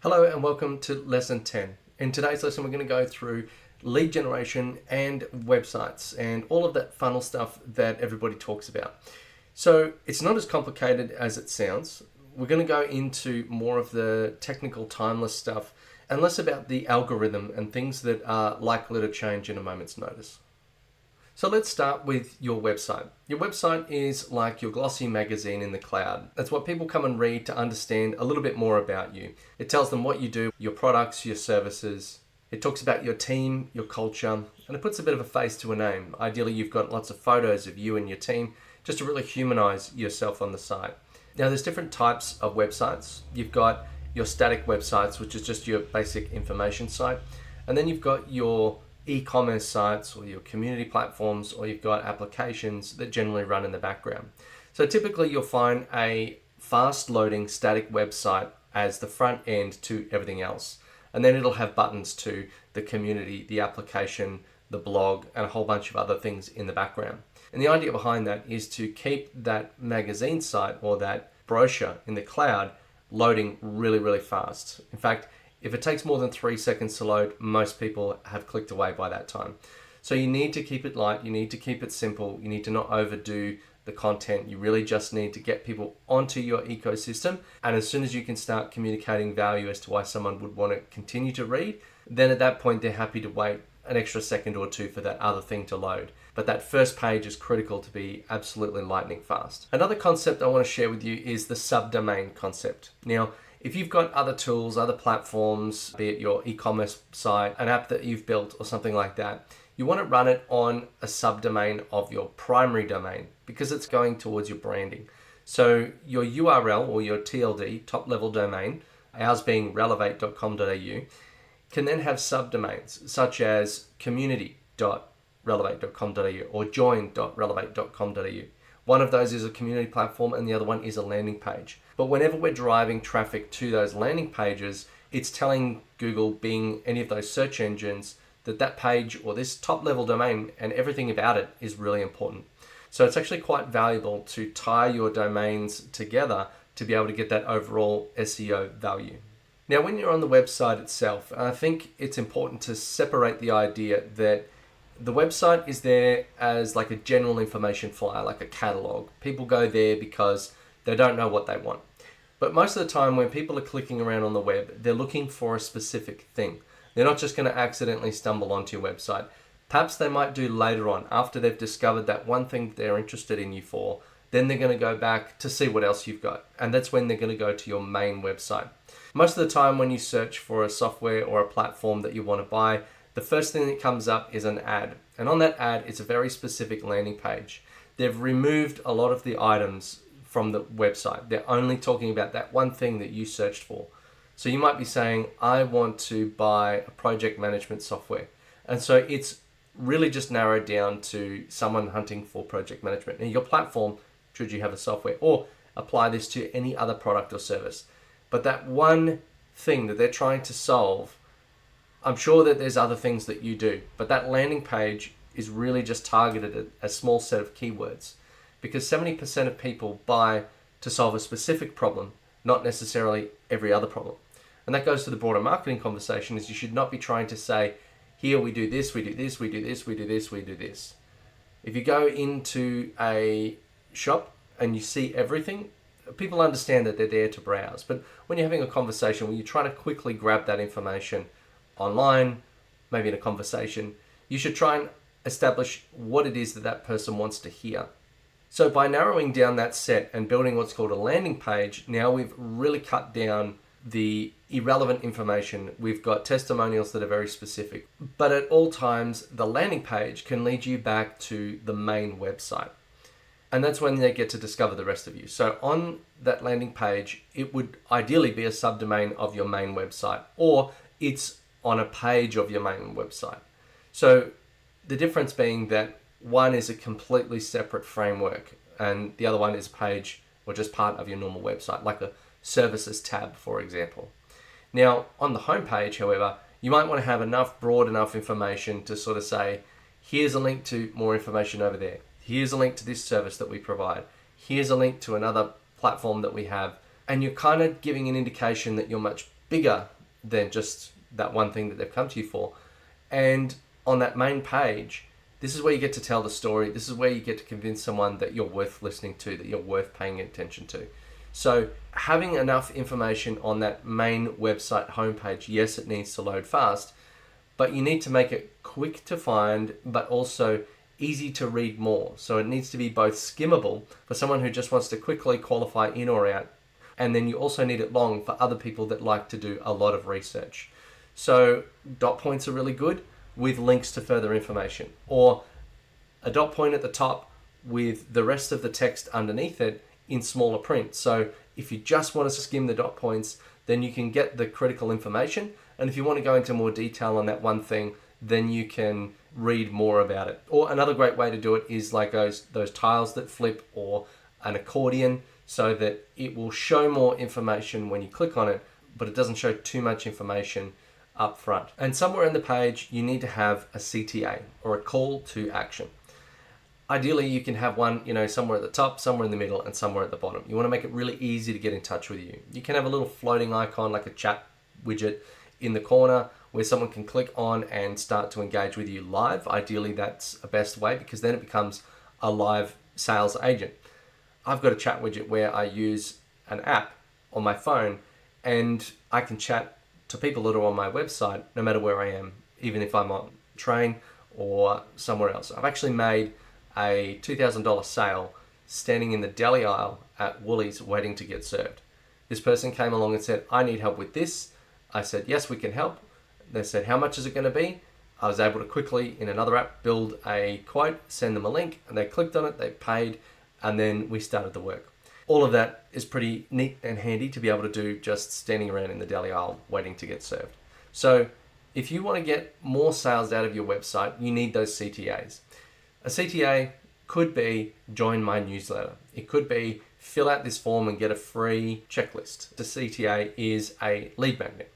Hello and welcome to lesson 10. In today's lesson, we're going to go through lead generation and websites and all of that funnel stuff that everybody talks about. So it's not as complicated as it sounds. We're going to go into more of the technical, timeless stuff and less about the algorithm and things that are likely to change in a moment's notice. So let's start with your website. Your website is like your glossy magazine in the cloud. That's what people come and read to understand a little bit more about you. It tells them what you do, your products, your services. It talks about your team, your culture, and it puts a bit of a face to a name. Ideally, you've got lots of photos of you and your team just to really humanize yourself on the site. Now, there's different types of websites. You've got your static websites, which is just your basic information site. And then you've got your e-commerce sites or your community platforms, or you've got applications that generally run in the background. So typically you'll find a fast loading static website as the front end to everything else. And then it'll have buttons to the community, the application, the blog, and a whole bunch of other things in the background. And the idea behind that is to keep that magazine site or that brochure in the cloud loading really, really fast. In fact, if it takes more than 3 seconds to load, most people have clicked away by that time. So you need to keep it light, you need to keep it simple, you need to not overdo the content. You really just need to get people onto your ecosystem. And as soon as you can start communicating value as to why someone would want to continue to read, then at that point they're happy to wait an extra second or two for that other thing to load. But that first page is critical to be absolutely lightning fast. Another concept I want to share with you is the subdomain concept. Now, if you've got other tools, other platforms, be it your e-commerce site, an app that you've built or something like that, you want to run it on a subdomain of your primary domain because it's going towards your branding. So your URL or your TLD, top level domain, ours being relevate.com.au, can then have subdomains such as community.relevate.com.au or join.relevate.com.au. One of those is a community platform and the other one is a landing page. But whenever we're driving traffic to those landing pages, it's telling Google, Bing, any of those search engines that that page or this top level domain and everything about it is really important. So it's actually quite valuable to tie your domains together to be able to get that overall SEO value. Now, when you're on the website itself, I think it's important to separate the idea that the website is there as like a general information flyer, like a catalog. People go there because they don't know what they want. But most of the time when people are clicking around on the web, they're looking for a specific thing. They're not just going to accidentally stumble onto your website. Perhaps they might do later on after they've discovered that one thing they're interested in you for. Then they're going to go back to see what else you've got. And that's when they're going to go to your main website. Most of the time when you search for a software or a platform that you want to buy, the first thing that comes up is an ad. And on that ad, it's a very specific landing page. They've removed a lot of the items from the website. They're only talking about that one thing that you searched for. So you might be saying, I want to buy a project management software. And so it's really just narrowed down to someone hunting for project management. And your platform, should you have a software, or apply this to any other product or service. But that one thing that they're trying to solve, I'm sure that there's other things that you do, but that landing page is really just targeted at a small set of keywords because 70% of people buy to solve a specific problem, not necessarily every other problem. And that goes to the broader marketing conversation is you should not be trying to say, here we do this, we do this, we do this, we do this, we do this. If you go into a shop and you see everything, people understand that they're there to browse. But when you're having a conversation where you're trying to quickly grab that information online, maybe in a conversation, you should try and establish what it is that that person wants to hear. So by narrowing down that set and building what's called a landing page, now we've really cut down the irrelevant information. We've got testimonials that are very specific. But at all times, the landing page can lead you back to the main website. And that's when they get to discover the rest of you. So on that landing page, it would ideally be a subdomain of your main website, or it's on a page of your main website. So the difference being that one is a completely separate framework and the other one is a page or just part of your normal website, like a services tab, for example. Now, on the home page, however, you might want to have broad enough information to sort of say, here's a link to more information over there. Here's a link to this service that we provide. Here's a link to another platform that we have. And you're kind of giving an indication that you're much bigger than just that one thing that they've come to you for. And on that main page, this is where you get to tell the story. This is where you get to convince someone that you're worth listening to, that you're worth paying attention to. So having enough information on that main website homepage, yes, it needs to load fast, but you need to make it quick to find, but also easy to read more. So it needs to be both skimmable for someone who just wants to quickly qualify in or out, and then you also need it long for other people that like to do a lot of research. So dot points are really good with links to further information, or a dot point at the top with the rest of the text underneath it in smaller print. So if you just want to skim the dot points, then you can get the critical information. And if you want to go into more detail on that one thing, then you can read more about it. Or another great way to do it is like those tiles that flip, or an accordion, so that it will show more information when you click on it, but it doesn't show too much information up front. And somewhere in the page, you need to have a CTA, or a call to action. Ideally, you can have one, somewhere at the top, somewhere in the middle, and somewhere at the bottom. You want to make it really easy to get in touch with you. You can have a little floating icon, like a chat widget in the corner, where someone can click on and start to engage with you live. Ideally, that's a best way, because then it becomes a live sales agent. I've got a chat widget where I use an app on my phone, and I can chat to people that are on my website no matter where I am, even if I'm on a train or somewhere else. I've actually made a $2,000 sale standing in the deli aisle at Woolies waiting to get served. This person came along and said, I need help with this. I said, yes, we can help. They said, how much is it going to be? I was able to quickly, in another app, build a quote, send them a link, and they clicked on it, they paid, and then we started the work. All of that is pretty neat and handy to be able to do just standing around in the deli aisle waiting to get served. So if you want to get more sales out of your website, you need those CTAs. A CTA could be join my newsletter. It could be fill out this form and get a free checklist. The CTA is a lead magnet.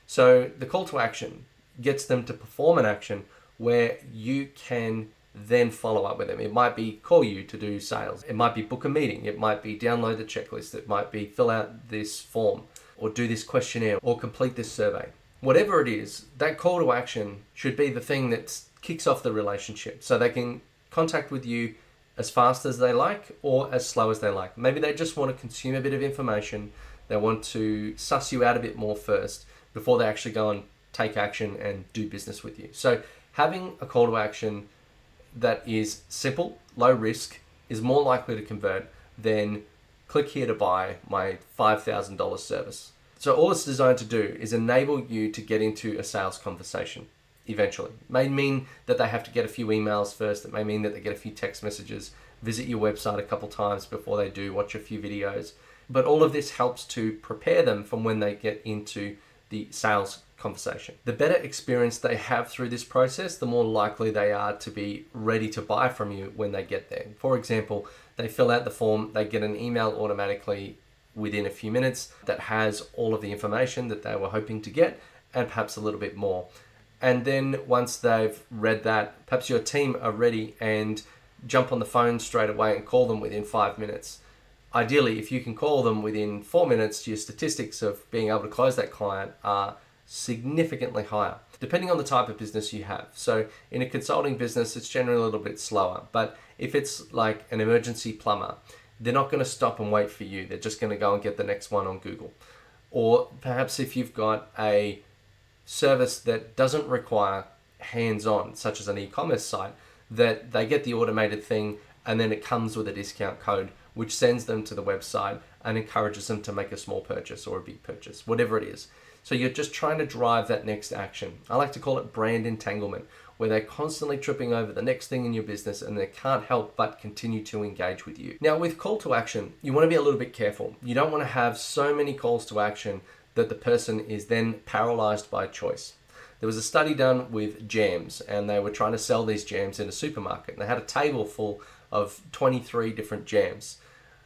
So the call to action gets them to perform an action where you can then follow up with them. It might be call you to do sales. It might be book a meeting. It might be download the checklist. It might be fill out this form, or do this questionnaire, or complete this survey. Whatever it is, that call to action should be the thing that kicks off the relationship, so they can contact with you as fast as they like or as slow as they like. Maybe they just want to consume a bit of information. They want to suss you out a bit more first before they actually go and take action and do business with you. So having a call to action that is simple, low risk, is more likely to convert than click here to buy my $5,000 service. So all it's designed to do is enable you to get into a sales conversation eventually. It may mean that they have to get a few emails first. It may mean that they get a few text messages, visit your website a couple times before they do, watch a few videos. But all of this helps to prepare them from when they get into the sales conversation. The better experience they have through this process, the more likely they are to be ready to buy from you when they get there. For example, they fill out the form, they get an email automatically within a few minutes that has all of the information that they were hoping to get, and perhaps a little bit more. And then once they've read that, perhaps your team are ready and jump on the phone straight away and call them within 5 minutes. Ideally, if you can call them within 4 minutes, your statistics of being able to close that client are significantly higher, depending on the type of business you have. So in a consulting business, it's generally a little bit slower. But if it's like an emergency plumber, they're not going to stop and wait for you. They're just going to go and get the next one on Google. Or perhaps if you've got a service that doesn't require hands-on, such as an e-commerce site, that they get the automated thing and then it comes with a discount code which sends them to the website and encourages them to make a small purchase or a big purchase, whatever it is. So you're just trying to drive that next action. I like to call it brand entanglement, where they're constantly tripping over the next thing in your business and they can't help but continue to engage with you. Now, with call to action, you want to be a little bit careful. You don't want to have so many calls to action that the person is then paralyzed by choice. There was a study done with jams, and they were trying to sell these jams in a supermarket. And they had a table full of 23 different jams,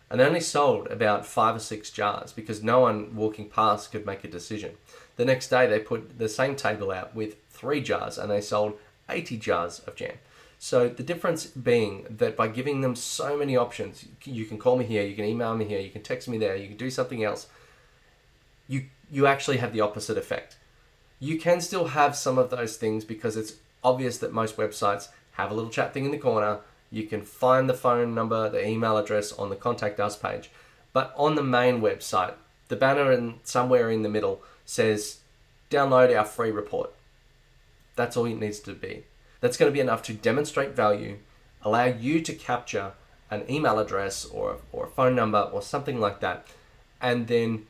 and they only sold about 5 or 6 jars because no one walking past could make a decision. The next day they put the same table out with 3 jars and they sold 80 jars of jam. So the difference being that by giving them so many options, you can call me here, you can email me here, you can text me there, you can do something else, you you actually have the opposite effect. You can still have some of those things because it's obvious that most websites have a little chat thing in the corner. You can find the phone number, the email address on the Contact Us page. But on the main website, the banner somewhere in the middle says, download our free report. That's all it needs to be. That's going to be enough to demonstrate value, allow you to capture an email address or a phone number or something like that, and then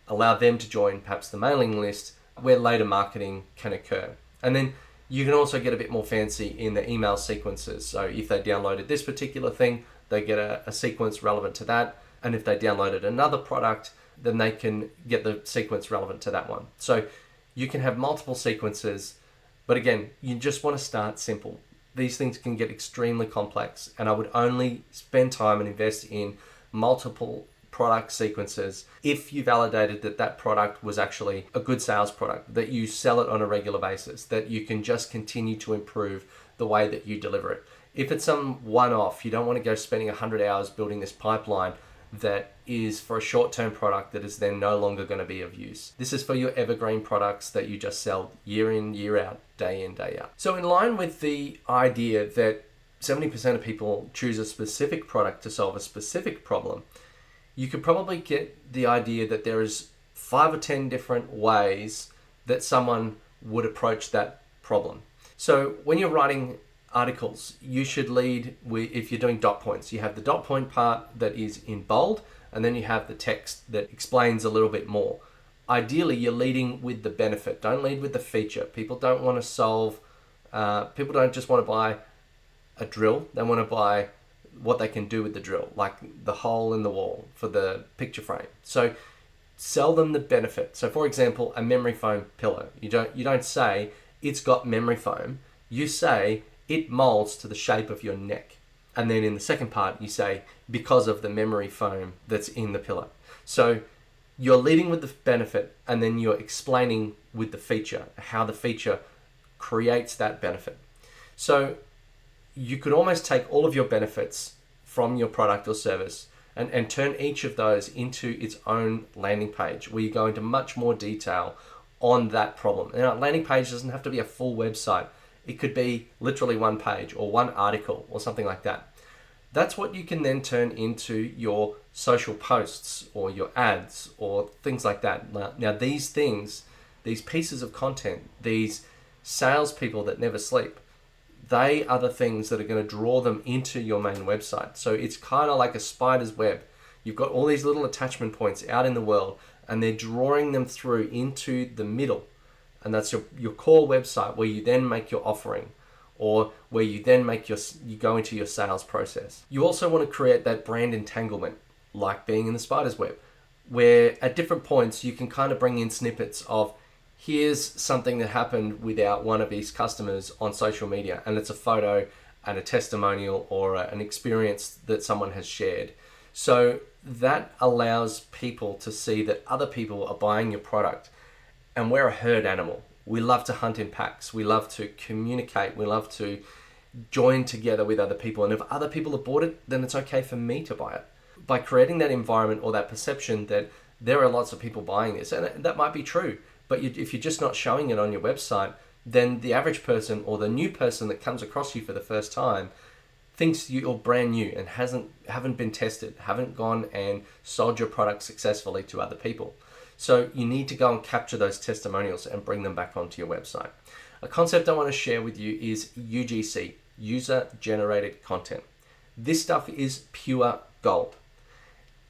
allow them to join perhaps the mailing list where later marketing can occur. And then you can also get a bit more fancy in the email sequences. So if they downloaded this particular thing, they get a sequence relevant to that. And if they downloaded another product, then they can get the sequence relevant to that one. So you can have multiple sequences, but again, you just want to start simple. These things can get extremely complex, and I would only spend time and invest in multiple product sequences if you validated that that product was actually a good sales product, that you sell it on a regular basis, that you can just continue to improve the way that you deliver it. If it's some one-off, you don't want to go spending 100 hours building this pipeline that is for a short-term product that is then no longer going to be of use. This is for your evergreen products that you just sell year in, year out, day in, day out. So in line with the idea that 70% of people choose a specific product to solve a specific problem, you could probably get the idea that there is 5 or 10 different ways that someone would approach that problem. So when you're writing articles, you should lead with, if you're doing dot points, you have the dot point part that is in bold, and then you have the text that explains a little bit more. Ideally, you're leading with the benefit. Don't lead with the feature. People don't want to solve, people don't just want to buy a drill. They want to buy what they can do with the drill, like the hole in the wall for the picture frame. So sell them the benefit. So for example, a memory foam pillow. You don't say it's got memory foam. You say it molds to the shape of your neck. And then in the second part, you say because of the memory foam that's in the pillow. So you're leading with the benefit, and then you're explaining with the feature, how the feature creates that benefit. So you could almost take all of your benefits from your product or service and turn each of those into its own landing page where you go into much more detail on that problem. Now, a landing page doesn't have to be a full website. It could be literally one page or one article or something like that. That's what you can then turn into your social posts or your ads or things like that. Now these things, these pieces of content, these salespeople that never sleep, they are the things that are going to draw them into your main website. So it's kind of like a spider's web. You've got all these little attachment points out in the world, and they're drawing them through into the middle. And that's your core website, where you then make your offering, or where you then you go into your sales process. You also want to create that brand entanglement, like being in the spider's web, where at different points you can kind of bring in snippets of, here's something that happened with one of these customers on social media, and it's a photo and a testimonial or an experience that someone has shared. So that allows people to see that other people are buying your product. And we're a herd animal. We love to hunt in packs. We love to communicate. We love to join together with other people. And if other people have bought it, then it's okay for me to buy it. By creating that environment or that perception that there are lots of people buying this, and that might be true, but if you're just not showing it on your website, then the average person or the new person that comes across you for the first time thinks you're brand new and haven't been tested, haven't gone and sold your product successfully to other people. So you need to go and capture those testimonials and bring them back onto your website. A concept I want to share with you is UGC, User Generated Content. This stuff is pure gold.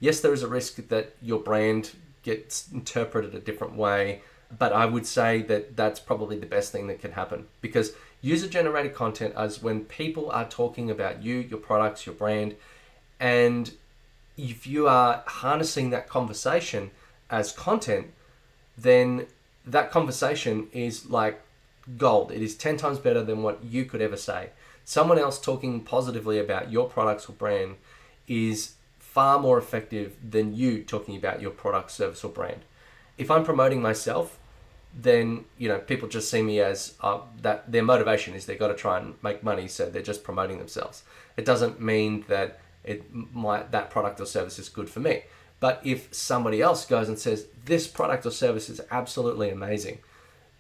Yes, there is a risk that your brand gets interpreted a different way, but I would say that that's probably the best thing that can happen, because user-generated content is when people are talking about you, your products, your brand, and if you are harnessing that conversation as content, then that conversation is like gold. It is 10 times better than what you could ever say. Someone else talking positively about your products or brand is far more effective than you talking about your product, service, or brand. If I'm promoting myself, then people just see me as that their motivation is they've got to try and make money, so they're just promoting themselves. It doesn't mean that that product or service is good for me. But if somebody else goes and says, this product or service is absolutely amazing,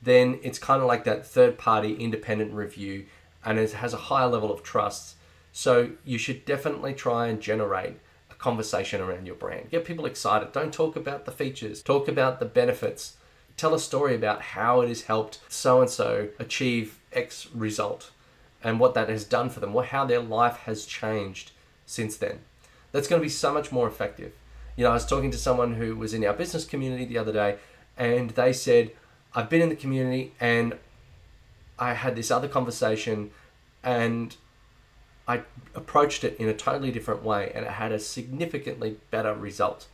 then it's kind of like that third-party independent review, and it has a higher level of trust. So you should definitely try and generate a conversation around your brand. Get people excited. Don't talk about the features. Talk about the benefits. Tell a story about how it has helped so-and-so achieve X result and what that has done for them, how their life has changed since then. That's going to be so much more effective. You know, I was talking to someone who was in our business community the other day, and they said, I've been in the community and I had this other conversation and I approached it in a totally different way and it had a significantly better result.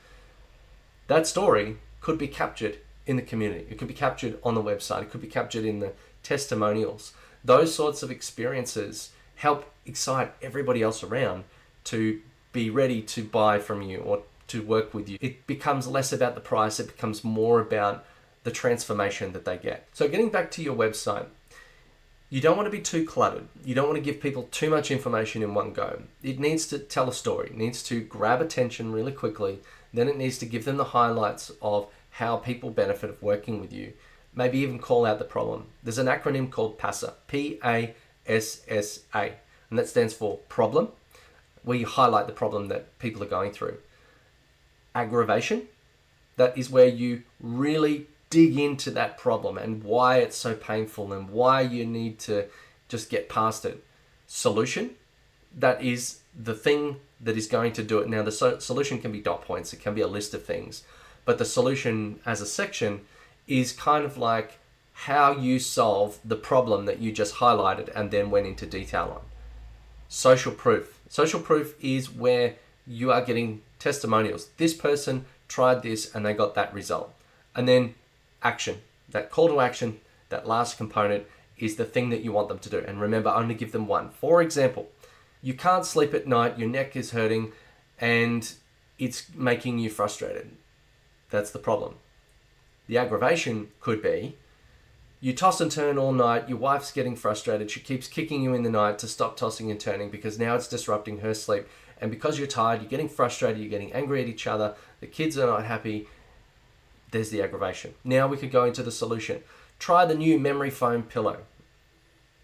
That story could be captured in the community. It could be captured on the website. It could be captured in the testimonials. Those sorts of experiences help excite everybody else around to be ready to buy from you or to work with you. It becomes less about the price. It becomes more about the transformation that they get. So getting back to your website, you don't want to be too cluttered. You don't want to give people too much information in one go. It needs to tell a story. It needs to grab attention really quickly. Then it needs to give them the highlights of how people benefit of working with you. Maybe even call out the problem. There's an acronym called PASSA, P-A-S-S-A, and that stands for problem, where you highlight the problem that people are going through. Aggravation, that is where you really dig into that problem and why it's so painful and why you need to just get past it. Solution, that is the thing that is going to do it. Now, the solution can be dot points. It can be a list of things. But the solution as a section is kind of like how you solve the problem that you just highlighted and then went into detail on. Social proof. Social proof is where you are getting testimonials. This person tried this and they got that result. And then action. That call to action, that last component is the thing that you want them to do. And remember, only give them one. For example, you can't sleep at night, your neck is hurting, and it's making you frustrated. That's the problem. The aggravation could be you toss and turn all night, your wife's getting frustrated, she keeps kicking you in the night to stop tossing and turning because now it's disrupting her sleep. And because you're tired, you're getting frustrated, you're getting angry at each other, the kids are not happy. There's the aggravation. Now we could go into the solution. Try the new memory foam pillow.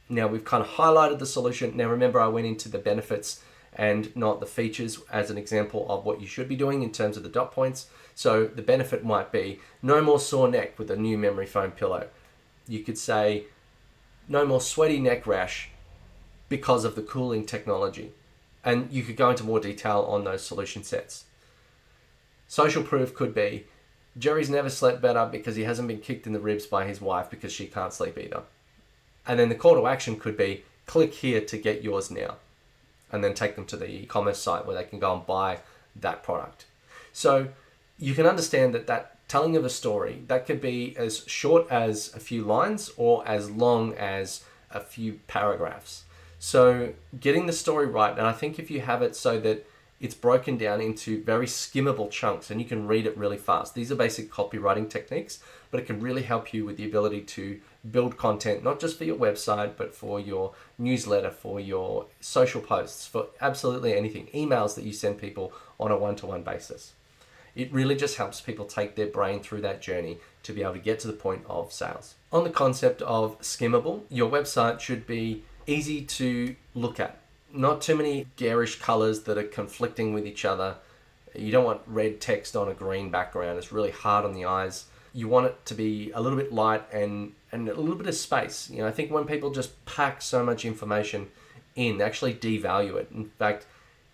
Now we've kind of highlighted the solution. Now remember, I went into the benefits and not the features as an example of what you should be doing in terms of the dot points. So the benefit might be no more sore neck with a new memory foam pillow. You could say no more sweaty neck rash because of the cooling technology. And you could go into more detail on those solution sets. Social proof could be Jerry's never slept better because he hasn't been kicked in the ribs by his wife because she can't sleep either. And then the call to action could be click here to get yours now. And then take them to the e-commerce site where they can go and buy that product. So you can understand that telling of a story, that could be as short as a few lines or as long as a few paragraphs. So getting the story right, and I think if you have it so that it's broken down into very skimmable chunks and you can read it really fast. These are basic copywriting techniques, but it can really help you with the ability to build content, not just for your website, but for your newsletter, for your social posts, for absolutely anything, emails that you send people on a one-to-one basis. It really just helps people take their brain through that journey to be able to get to the point of sales. On the concept of skimmable, your website should be easy to look at. Not too many garish colors that are conflicting with each other. You don't want red text on a green background. It's really hard on the eyes. You want it to be a little bit light and a little bit of space. You know, I think when people just pack so much information in, they actually devalue it. In fact,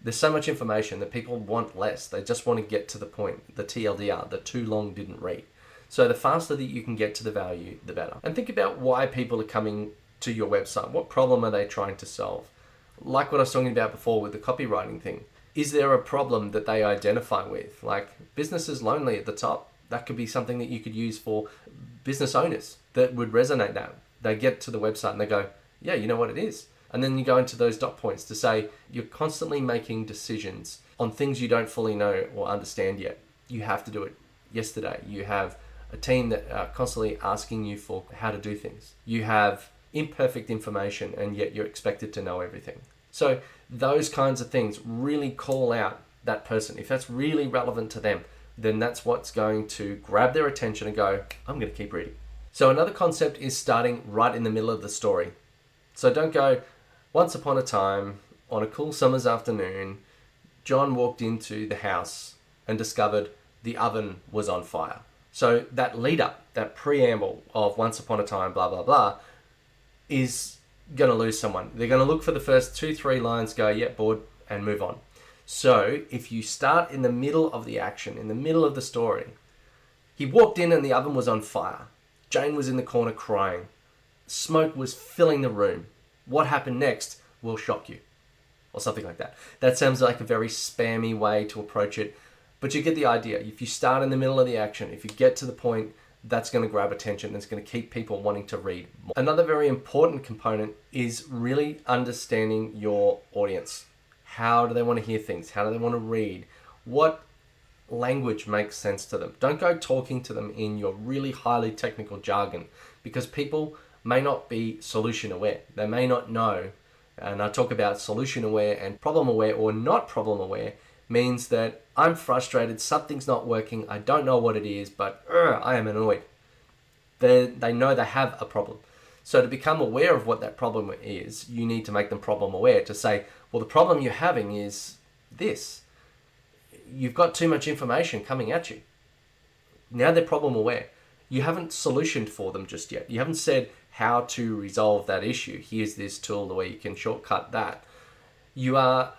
there's so much information that people want less. They just want to get to the point, the TLDR, the too long didn't read. So the faster that you can get to the value, the better. And think about why people are coming to your website. What problem are they trying to solve? Like what I was talking about before with the copywriting thing. Is there a problem that they identify with? Like business is lonely at the top. That could be something that you could use for business owners that would resonate that. They get to the website and they go, yeah, you know what it is. And then you go into those dot points to say you're constantly making decisions on things you don't fully know or understand yet. You have to do it yesterday. You have a team that are constantly asking you for how to do things. You have imperfect information and yet you're expected to know everything. So those kinds of things really call out that person. If that's really relevant to them, then that's what's going to grab their attention and go, I'm going to keep reading. So another concept is starting right in the middle of the story. So don't go, once upon a time, on a cool summer's afternoon, John walked into the house and discovered the oven was on fire. So that lead up, that preamble of once upon a time, blah, blah, blah, is going to lose someone. They're going to look for the first 2-3 lines, go, yeah, bored, and move on. So if you start in the middle of the action, in the middle of the story, he walked in and the oven was on fire. Jane was in the corner crying. Smoke was filling the room. What happened next will shock you. Or something like that. That sounds like a very spammy way to approach it, but you get the idea. If you start in the middle of the action, if you get to the point, that's going to grab attention. It's going to keep people wanting to read. Another very important component is really understanding your audience. How do they want to hear things? How do they want to read? What language makes sense to them? Don't go talking to them in your really highly technical jargon, because people may not be solution aware. They may not know. And I talk about solution aware and problem aware, or not problem aware, means that I'm frustrated, something's not working, I don't know what it is, but I am annoyed. They know they have a problem. So to become aware of what that problem is, you need to make them problem aware, to say, well, the problem you're having is this. You've got too much information coming at you. Now they're problem aware. You haven't solutioned for them just yet. You haven't said how to resolve that issue. Here's this tool the way you can shortcut that. You are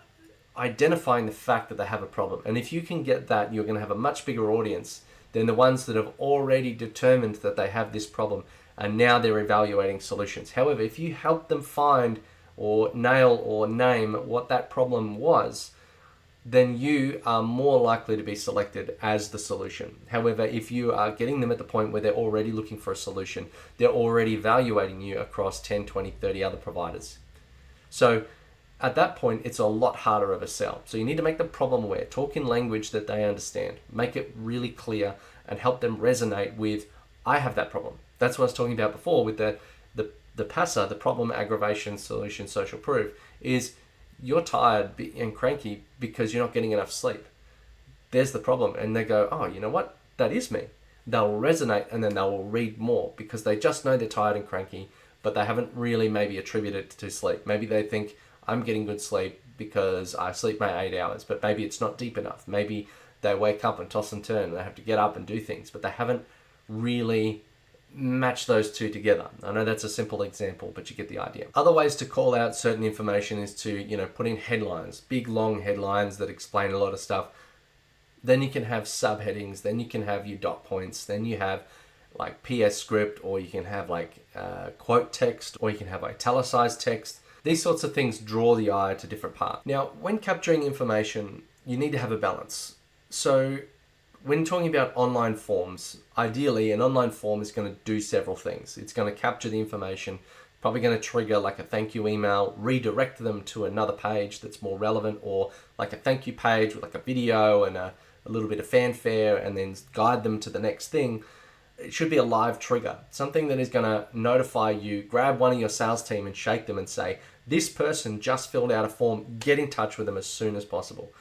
identifying the fact that they have a problem. And if you can get that, you're going to have a much bigger audience than the ones that have already determined that they have this problem and now they're evaluating solutions. However, if you help them find or nail or name what that problem was, then you are more likely to be selected as the solution. However, if you are getting them at the point where they're already looking for a solution, they're already evaluating you across 10, 20, 30 other providers. So at that point, it's a lot harder of a sell. So you need to make them problem aware, talk in language that they understand, make it really clear and help them resonate with, I have that problem. That's what I was talking about before with the PASA, the problem, aggravation, solution, social proof, is you're tired and cranky because you're not getting enough sleep. There's the problem. And they go, oh, you know what? That is me. They'll resonate and then they'll read more because they just know they're tired and cranky, but they haven't really maybe attributed it to sleep. Maybe they think I'm getting good sleep because I sleep my 8 hours, but maybe it's not deep enough. Maybe they wake up and toss and turn and they have to get up and do things, but they haven't really match those two together. I know that's a simple example, but you get the idea. Other ways to call out certain information is to, put in headlines, big long headlines that explain a lot of stuff. Then you can have subheadings, then you can have your dot points, then you have like PS script, or you can have like quote text, or you can have italicized text. These sorts of things draw the eye to different parts. Now, when capturing information, you need to have a balance. So when talking about online forms, ideally an online form is going to do several things. It's going to capture the information, probably going to trigger like a thank you email, redirect them to another page that's more relevant, or like a thank you page with like a video and a little bit of fanfare, and then guide them to the next thing. It should be a live trigger, something that is going to notify you, grab one of your sales team and shake them and say, this person just filled out a form, get in touch with them as soon as possible.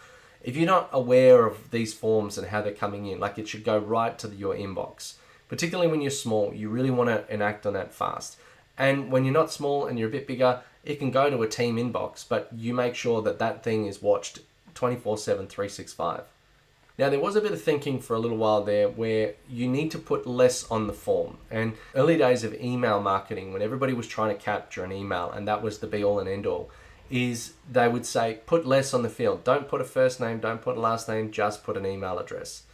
If you're not aware of these forms and how they're coming in, like it should go right to your inbox. Particularly when you're small, you really want to enact on that fast. And when you're not small and you're a bit bigger, it can go to a team inbox, but you make sure that that thing is watched 24/7, 365. Now, there was a bit of thinking for a little while there where you need to put less on the form. And early days of email marketing, when everybody was trying to capture an email and that was the be all and end all, is they would say, put less on the field. Don't put a first name, don't put a last name, just put an email address.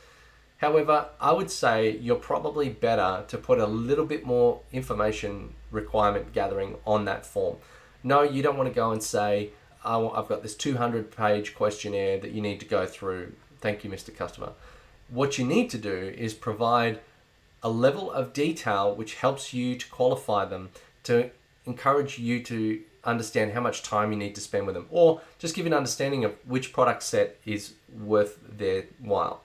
However, I would say you're probably better to put a little bit more information requirement gathering on that form. No, you don't want to go and say, I've got this 200-page questionnaire that you need to go through. Thank you, Mr. Customer. What you need to do is provide a level of detail which helps you to qualify them, to encourage you to understand how much time you need to spend with them, or just give an understanding of which product set is worth their while.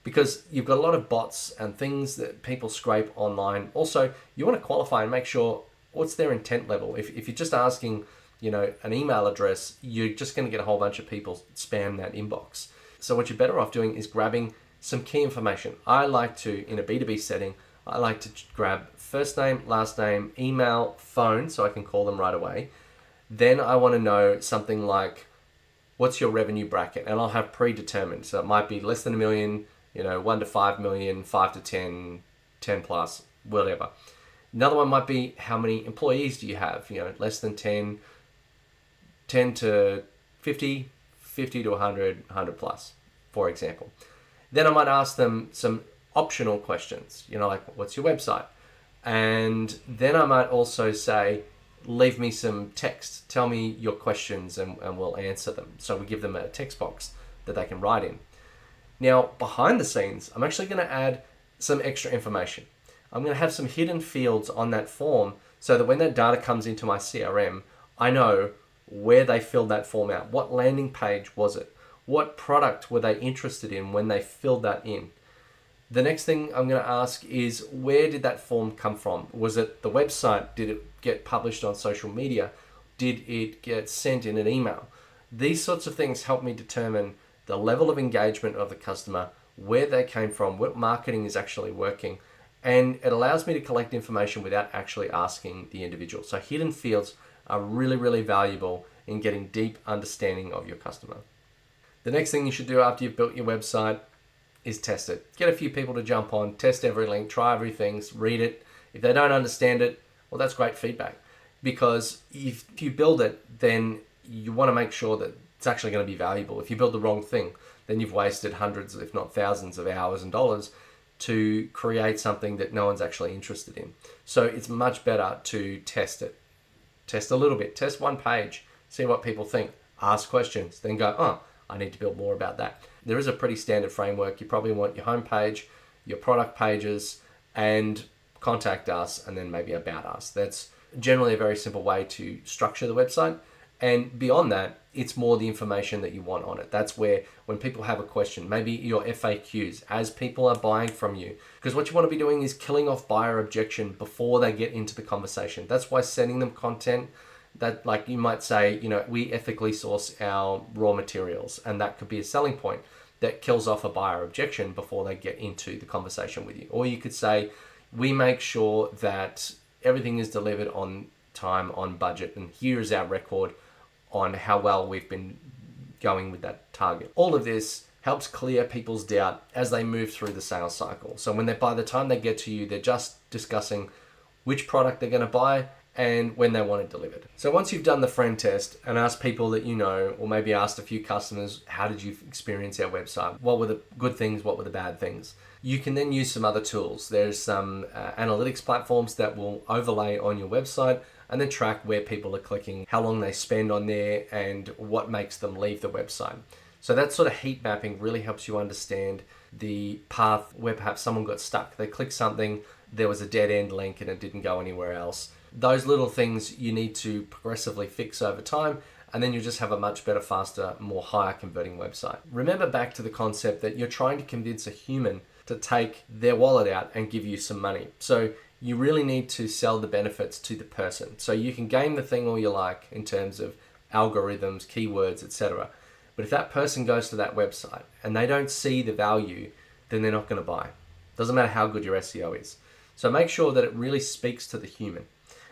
Because you've got a lot of bots and things that people scrape online. Also, you want to qualify and make sure what's their intent level. If you're just asking, an email address, you're just going to get a whole bunch of people spam that inbox. So what you're better off doing is grabbing some key information. I like to, in a B2B setting, I like to grab first name, last name, email, phone, so I can call them right away. Then I want to know something like, what's your revenue bracket? And I'll have predetermined. So it might be less than $1 million, 1 to 5 million, 5 to 10, 10 plus, whatever. Another one might be, how many employees do you have? Less than 10, 10 to 50, 50 to 100, 100 plus, for example. Then I might ask them some optional questions, like, what's your website? And then I might also say, leave me some text. Tell me your questions and we'll answer them. So we give them a text box that they can write in. Now, behind the scenes, I'm actually going to add some extra information. I'm going to have some hidden fields on that form so that when that data comes into my CRM, I know where they filled that form out. What landing page was it? What product were they interested in when they filled that in? The next thing I'm going to ask is, where did that form come from? Was it the website? Did it get published on social media? Did it get sent in an email? These sorts of things help me determine the level of engagement of the customer, where they came from, what marketing is actually working, and it allows me to collect information without actually asking the individual. So hidden fields are really, really valuable in getting deep understanding of your customer. The next thing you should do after you've built your website is test it. Get a few people to jump on, test every link, try everything, read it. If they don't understand it, well, that's great feedback. Because if you build it, then you want to make sure that it's actually going to be valuable. If you build the wrong thing, then you've wasted hundreds, if not thousands of hours and dollars to create something that no one's actually interested in. So it's much better to test it. Test a little bit, test one page, see what people think, ask questions, then go, oh, I need to build more about that. There is a pretty standard framework. You probably want your homepage, your product pages, and contact us, and then maybe about us. That's generally a very simple way to structure the website. And beyond that, it's more the information that you want on it. That's where when people have a question, maybe your FAQs, as people are buying from you, because what you want to be doing is killing off buyer objection before they get into the conversation. That's why sending them content that, like, you might say, we ethically source our raw materials, and that could be a selling point that kills off a buyer objection before they get into the conversation with you. Or you could say, we make sure that everything is delivered on time, on budget, and here is our record on how well we've been going with that target. All of this helps clear people's doubt as they move through the sales cycle. So by the time they get to you, they're just discussing which product they're going to buy and when they want it delivered. So once you've done the friend test and asked people that or maybe asked a few customers, how did you experience our website? What were the good things? What were the bad things? You can then use some other tools. There's some analytics platforms that will overlay on your website and then track where people are clicking, how long they spend on there, and what makes them leave the website. So that sort of heat mapping really helps you understand the path where perhaps someone got stuck. They clicked something, there was a dead end link and it didn't go anywhere else. Those little things you need to progressively fix over time, and then you just have a much better, faster, more higher converting website. Remember back to the concept that you're trying to convince a human to take their wallet out and give you some money. So you really need to sell the benefits to the person. So you can game the thing all you like in terms of algorithms, keywords, etc. But if that person goes to that website and they don't see the value, then they're not going to buy. Doesn't matter how good your SEO is. So make sure that it really speaks to the human.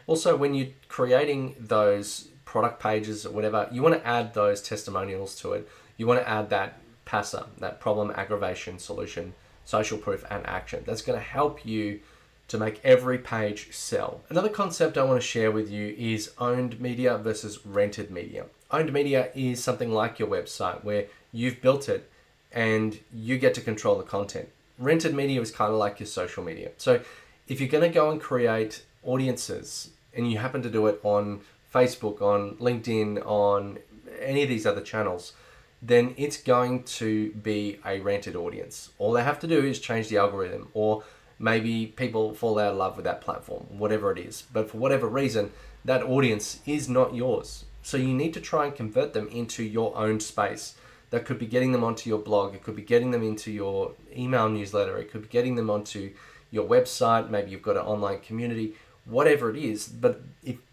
Also, when you're creating those product pages or whatever, you want to add those testimonials to it. You want to add that PASA, that problem, aggravation, solution, social proof, and action. That's going to help you to make every page sell. Another concept I want to share with you is owned media versus rented media. Owned media is something like your website where you've built it and you get to control the content. Rented media is kind of like your social media. So if you're going to go and create audiences and you happen to do it on Facebook, on LinkedIn, on any of these other channels, then it's going to be a rented audience. All they have to do is change the algorithm, or maybe people fall out of love with that platform, whatever it is. But for whatever reason, that audience is not yours. So you need to try and convert them into your own space. That could be getting them onto your blog. It could be getting them into your email newsletter. It could be getting them onto your website. Maybe you've got an online community, whatever it is. But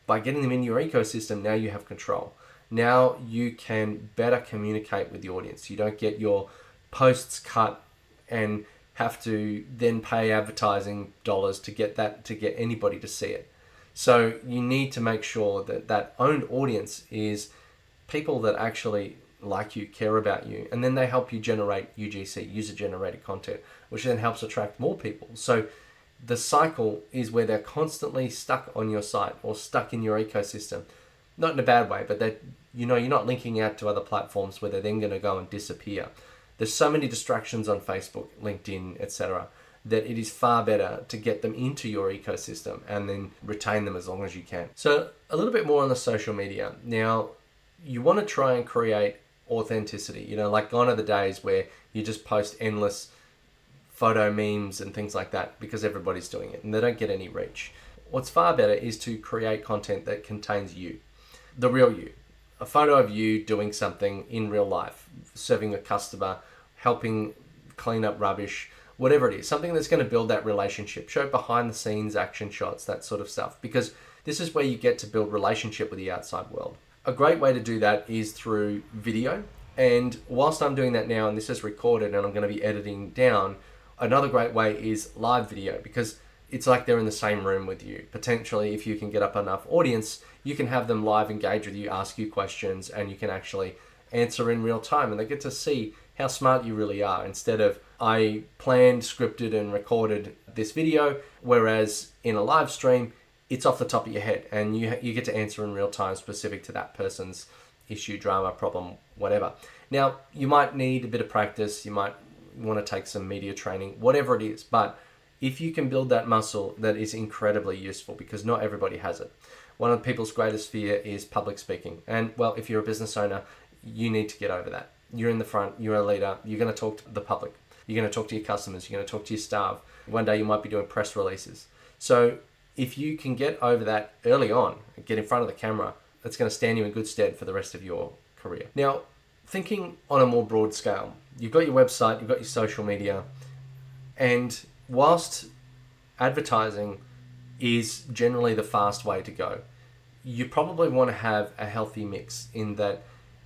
by getting them in your ecosystem, now you have control. Now you can better communicate with the audience. You don't get your posts cut and have to then pay advertising dollars to get anybody to see it. So you need to make sure that that owned audience is people that actually like you, care about you, and then they help you generate UGC, user generated content, which then helps attract more people. So the cycle is where they're constantly stuck on your site or stuck in your ecosystem. Not in a bad way, but that, you know, you're not linking out to other platforms where they're then going to go and disappear. There's so many distractions on Facebook, LinkedIn, etc., that it is far better to get them into your ecosystem and then retain them as long as you can. So a little bit more on the social media. Now, you want to try and create authenticity. You know, like gone are the days where you just post endless photo memes and things like that because everybody's doing it and they don't get any reach. What's far better is to create content that contains you, the real you. A photo of you doing something in real life, serving a customer, helping clean up rubbish, whatever it is, something that's going to build that relationship. Show behind the scenes action shots, that sort of stuff, because this is where you get to build relationship with the outside world. A great way to do that is through video. And whilst I'm doing that now, and this is recorded and I'm going to be editing down, another great way is live video, because it's like they're in the same room with you. Potentially, if you can get up enough audience, you can have them live engage with you, ask you questions, and you can actually answer in real time. And they get to see how smart you really are, instead of I planned, scripted, and recorded this video, whereas in a live stream, it's off the top of your head and you get to answer in real time specific to that person's issue, drama, problem, whatever. Now, you might need a bit of practice. You might want to take some media training, whatever it is. But if you can build that muscle, that is incredibly useful, because not everybody has it. One of people's greatest fear is public speaking. And well, if you're a business owner, you need to get over that. You're in the front, you're a leader, you're going to talk to the public. You're going to talk to your customers, you're going to talk to your staff. One day you might be doing press releases. So if you can get over that early on, get in front of the camera, that's going to stand you in good stead for the rest of your career. Now, thinking on a more broad scale, you've got your website, you've got your social media, and whilst advertising is generally the fast way to go, you probably want to have a healthy mix, in that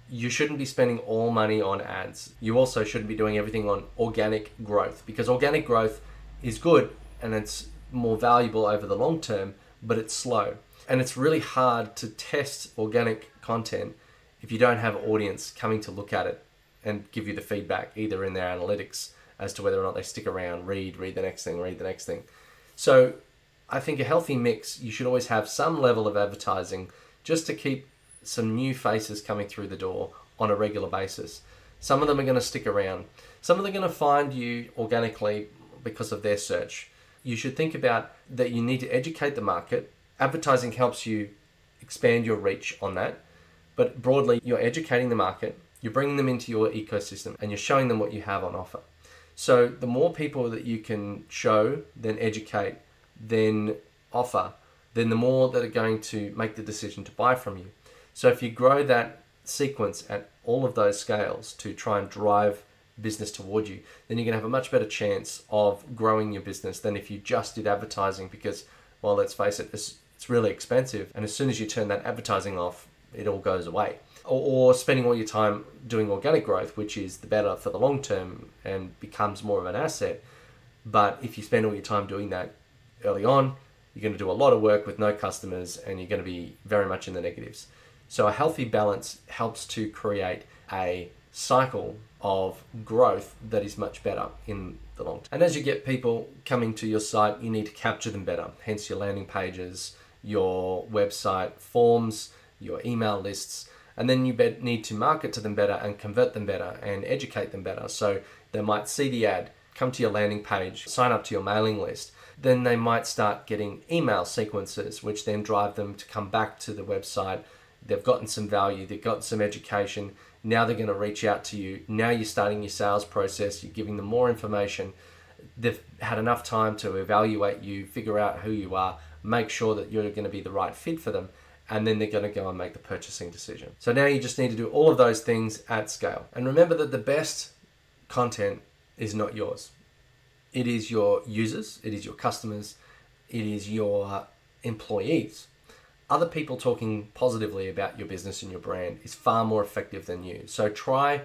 you shouldn't be spending all money on ads. You also shouldn't be doing everything on organic growth, because organic growth is good and it's more valuable over the long term, but it's slow. And it's really hard to test organic content if you don't have an audience coming to look at it and give you the feedback, either in their analytics as to whether or not they stick around, read the next thing. So I think a healthy mix, you should always have some level of advertising just to keep some new faces coming through the door on a regular basis. Some of them are going to stick around. Some of them are going to find you organically because of their search. You should think about that you need to educate the market. Advertising helps you expand your reach on that. But broadly, you're educating the market, you're bringing them into your ecosystem, and you're showing them what you have on offer. So the more people that you can show, then educate, then offer, then the more that are going to make the decision to buy from you. So if you grow that sequence at all of those scales to try and drive business toward you, then you're going to have a much better chance of growing your business than if you just did advertising, because, well, let's face it, it's really expensive. And as soon as you turn that advertising off, it all goes away. Or spending all your time doing organic growth, which is the better for the long term and becomes more of an asset. But if you spend all your time doing that early on, you're going to do a lot of work with no customers and you're going to be very much in the negatives. So a healthy balance helps to create a cycle of growth that is much better in the long term. And as you get people coming to your site, you need to capture them better. Hence your landing pages, your website forms, your email lists. And then you need to market to them better and convert them better and educate them better. So they might see the ad, come to your landing page, sign up to your mailing list. Then they might start getting email sequences, which then drive them to come back to the website. They've gotten some value, they've gotten some education. Now they're going to reach out to you. Now you're starting your sales process, you're giving them more information. They've had enough time to evaluate you, figure out who you are, make sure that you're going to be the right fit for them. And then they're going to go and make the purchasing decision. So now you just need to do all of those things at scale. And remember that the best content is not yours. It is your users, it is your customers, it is your employees. Other people talking positively about your business and your brand is far more effective than you. So try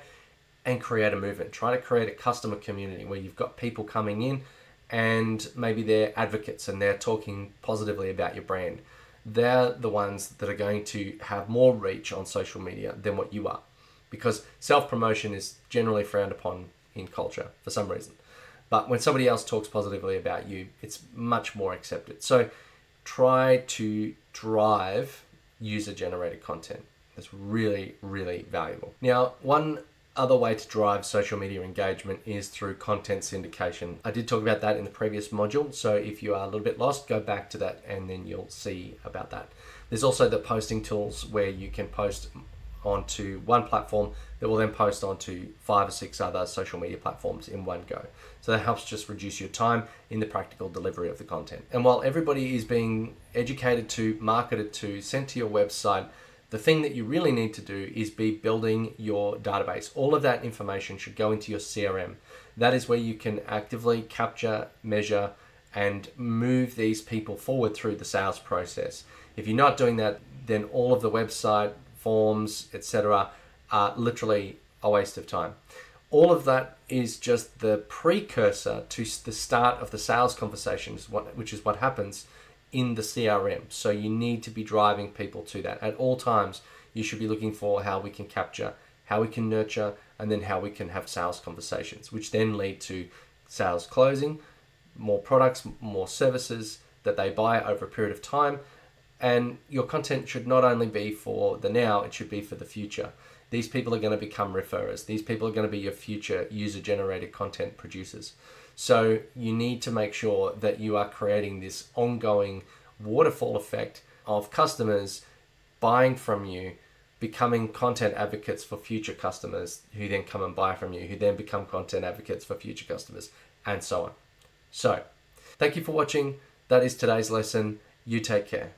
and create a movement. Try to create a customer community where you've got people coming in and maybe they're advocates and they're talking positively about your brand. They're the ones that are going to have more reach on social media than what you are, because self-promotion is generally frowned upon in culture for some reason. But when somebody else talks positively about you, it's much more accepted. So try to drive user-generated content. That's really, really valuable. Now, one other way to drive social media engagement is through content syndication. I did talk about that in the previous module, so if you are a little bit lost, go back to that and then you'll see about that. There's also the posting tools where you can post onto one platform that will then post onto 5 or 6 other social media platforms in one go. So that helps just reduce your time in the practical delivery of the content. And while everybody is being educated to, marketed to, sent to your website, the thing that you really need to do is be building your database. All of that information should go into your CRM. That is where you can actively capture, measure, and move these people forward through the sales process. If you're not doing that, then all of the website, forms, etc. are literally a waste of time. All of that is just the precursor to the start of the sales conversations, which is what happens in the CRM. So you need to be driving people to that. At all times, you should be looking for how we can capture, how we can nurture, and then how we can have sales conversations, which then lead to sales closing, more products, more services that they buy over a period of time. And your content should not only be for the now, it should be for the future. These people are going to become referrers. These people are going to be your future user-generated content producers. So you need to make sure that you are creating this ongoing waterfall effect of customers buying from you, becoming content advocates for future customers who then come and buy from you, who then become content advocates for future customers, and so on. So, thank you for watching. That is today's lesson. You take care.